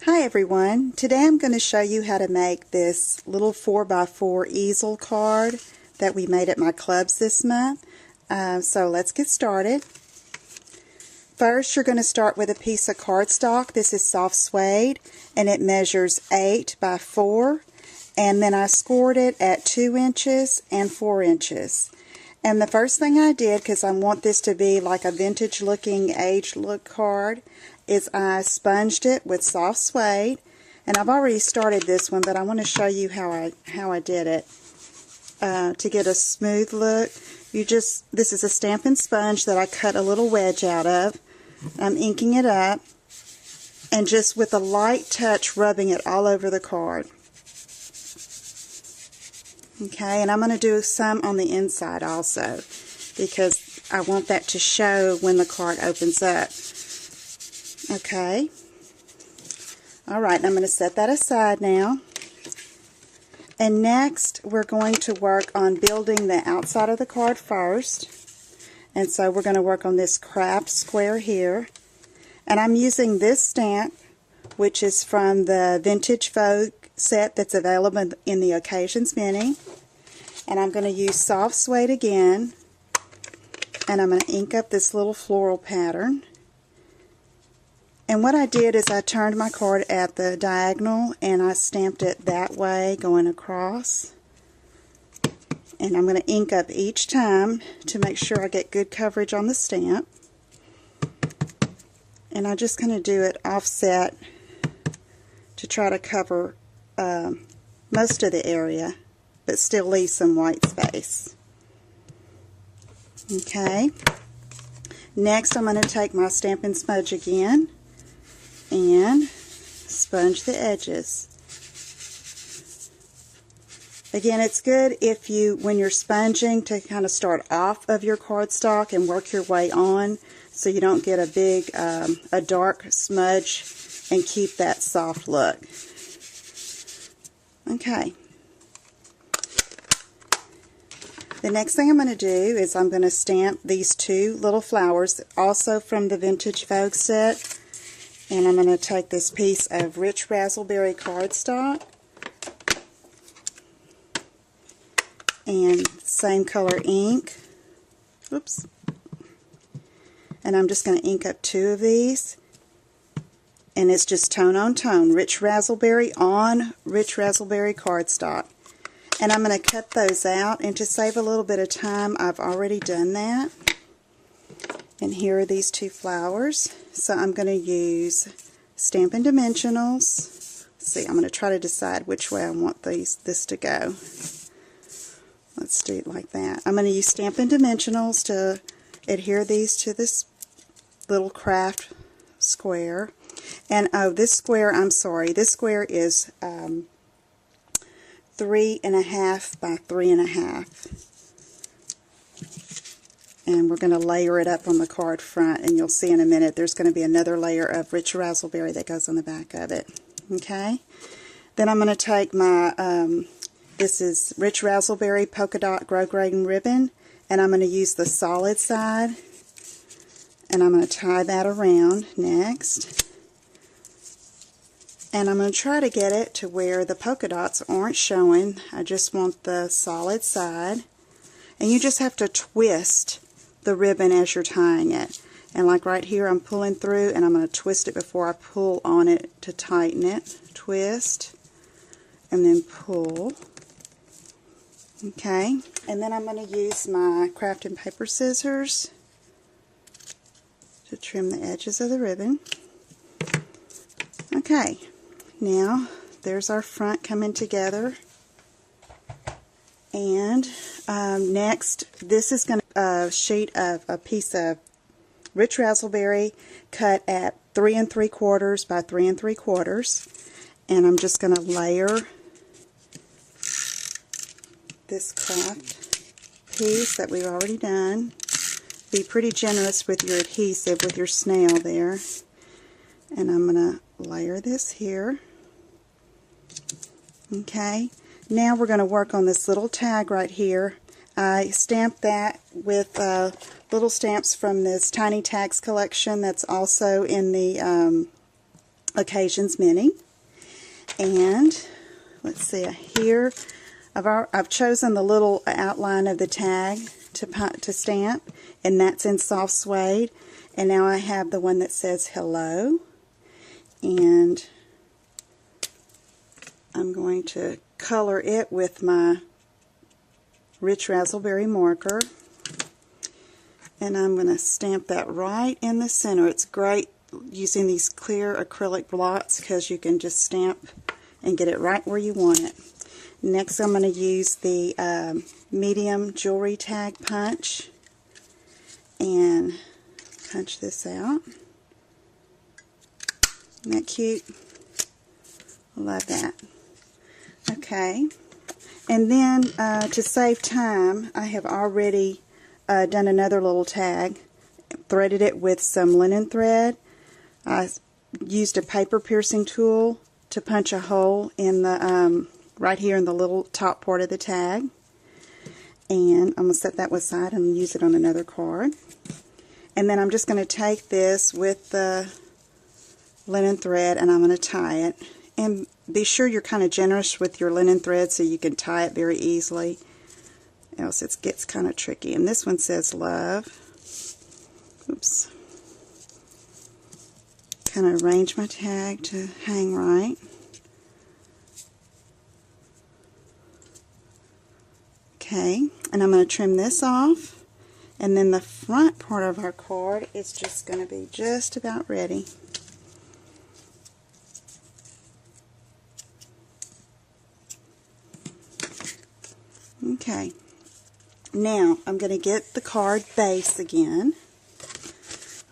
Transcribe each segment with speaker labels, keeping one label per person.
Speaker 1: Hi everyone. Today I'm going to show you how to make this little 4x4 easel card that we made at my clubs this month. So let's get started. First you're going to start with a piece of cardstock. This is soft suede and it measures 8 by 4, and then I scored it at 2 inches and 4 inches. And the first thing I did, because I want this to be like a vintage looking age look card, is I sponged it with soft suede. And I've already started this one, but I want to show you how I did it. To get a smooth look, this is a Stampin' sponge that I cut a little wedge out of. I'm inking it up and just with a light touch rubbing it all over the card. Okay, and I'm going to do some on the inside also, because I want that to show when the card opens up. Okay. Alright, I'm going to set that aside now. And next, we're going to work on building the outside of the card first. And so we're going to work on this craft square here. And I'm using this stamp, which is from the Vintage Vogue set that's available in the Occasions Mini. And I'm going to use soft suede again. And I'm going to ink up this little floral pattern. And what I did is I turned my card at the diagonal and I stamped it that way going across. And I'm going to ink up each time to make sure I get good coverage on the stamp. And I'm just going to do it offset to try to cover most of the area, but still leave some white space. Okay. Next I'm going to take my Stampin' sponge again and sponge the edges. Again, it's good if when you're sponging to kind of start off of your cardstock and work your way on so you don't get a big, a dark smudge and keep that soft look. Okay. The next thing I'm going to do is I'm going to stamp these two little flowers, also from the Vintage Vogue set. And I'm going to take this piece of rich raspberry cardstock and same color ink. Oops. And I'm just going to ink up two of these. And it's just tone on tone. Rich raspberry on rich raspberry cardstock. And I'm going to cut those out, and to save a little bit of time, I've already done that. And here are these two flowers. So I'm going to use Stampin' Dimensionals. Let's see, I'm going to try to decide which way I want this to go. Let's do it like that. I'm going to use Stampin' Dimensionals to adhere these to this little craft square. And oh, this square, I'm sorry, this square is 3.5 by 3.5. And we're going to layer it up on the card front, and you'll see in a minute there's going to be another layer of rich raspberry that goes on the back of it. Okay? Then I'm going to take my, this is rich raspberry polka dot grosgrain ribbon, and I'm going to use the solid side, and I'm going to tie that around next. And I'm going to try to get it to where the polka dots aren't showing. I just want the solid side. And you just have to twist the ribbon as you're tying it. And like right here, I'm pulling through, and I'm going to twist it before I pull on it to tighten it. Twist, and then pull. Okay, and then I'm going to use my crafting paper scissors to trim the edges of the ribbon. Okay, now there's our front coming together. And next, this is going to a sheet of a piece of rich raspberry cut at 3 3/4 by 3 3/4, and I'm just going to layer this craft piece that we've already done. Be pretty generous with your adhesive with your snail there, and I'm going to layer this here. Okay, now we're going to work on this little tag right here. I stamped that with little stamps from this Tiny Tags collection that's also in the Occasions Many. And let's see here, I've chosen the little outline of the tag to stamp, and that's in soft suede. And now I have the one that says hello, and I'm going to color it with my Rich Razzleberry marker, and I'm going to stamp that right in the center. It's great using these clear acrylic blocks because you can just stamp and get it right where you want it. Next, I'm going to use the medium jewelry tag punch and punch this out. Isn't that cute? I love that. Okay, and then to save time, I have already done another little tag, threaded it with some linen thread. I used a paper piercing tool to punch a hole in the right here in the little top part of the tag, and I'm going to set that aside and use it on another card. And then I'm just going to take this with the linen thread and I'm going to tie it. And be sure you're kind of generous with your linen thread so you can tie it very easily, else it gets kind of tricky. And this one says love. Oops. Kind of arrange my tag to hang right. Okay, and I'm going to trim this off, and then the front part of our card is just going to be just about ready. Okay, now I'm going to get the card base again.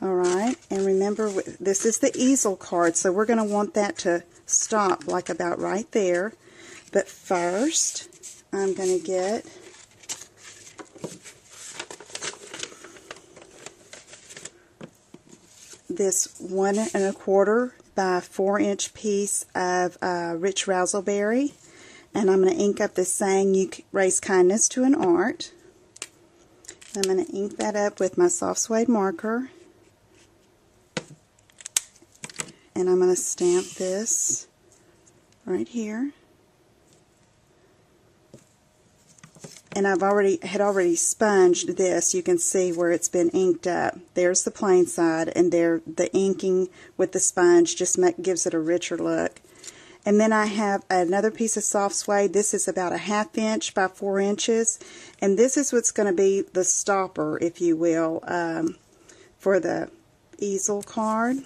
Speaker 1: Alright, and remember, this is the easel card, so we're going to want that to stop like about right there. But first, I'm going to get this 1 1/4 by 4 inch piece of Rich Razzleberry, and I'm going to ink up this saying, "You raise kindness to an art." I'm going to ink that up with my soft suede marker, and I'm going to stamp this right here. And I've already sponged this. You can see where it's been inked up. There's the plain side, and there the inking with the sponge just gives it a richer look. And then I have another piece of soft suede. This is about a 1/2 inch by 4 inches, and this is what's going to be the stopper, if you will, for the easel card.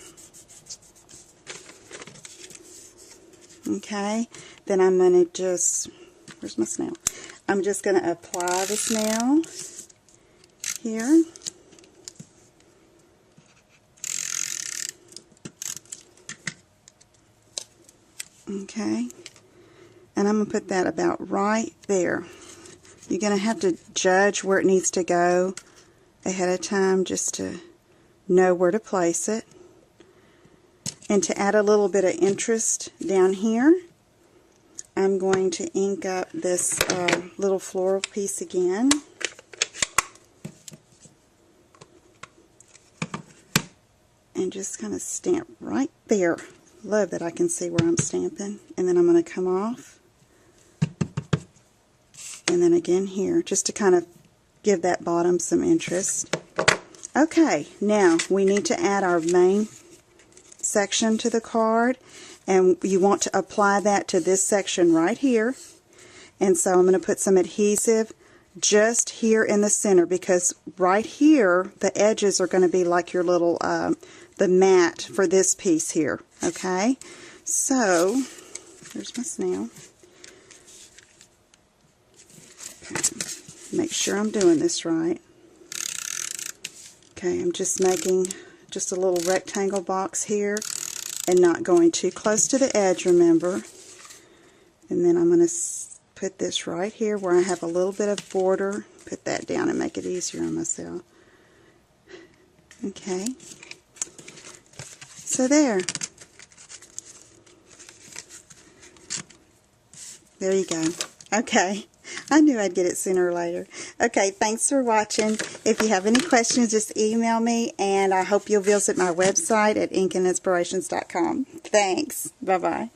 Speaker 1: Okay, then I'm going to just, where's my snail? I'm just going to apply the snail here. Okay, and I'm going to put that about right there. You're going to have to judge where it needs to go ahead of time just to know where to place it. And to add a little bit of interest down here, I'm going to ink up this little floral piece again. And just kind of stamp right there. Love that I can see where I'm stamping. And then I'm going to come off. And then again here, just to kind of give that bottom some interest. Okay, now we need to add our main section to the card, and you want to apply that to this section right here. And so I'm going to put some adhesive just here in the center, because right here the edges are going to be like your little the mat for this piece here. Okay, so there's my snail. Okay. Make sure I'm doing this right. Okay, I'm just making just a little rectangle box here and not going too close to the edge, remember. And then I'm going to put this right here where I have a little bit of border. Put that down and make it easier on myself. Okay. So there. There you go. Okay. I knew I'd get it sooner or later. Okay, thanks for watching. If you have any questions, just email me, and I hope you'll visit my website at inkandinspirations.com. Thanks. Bye-bye.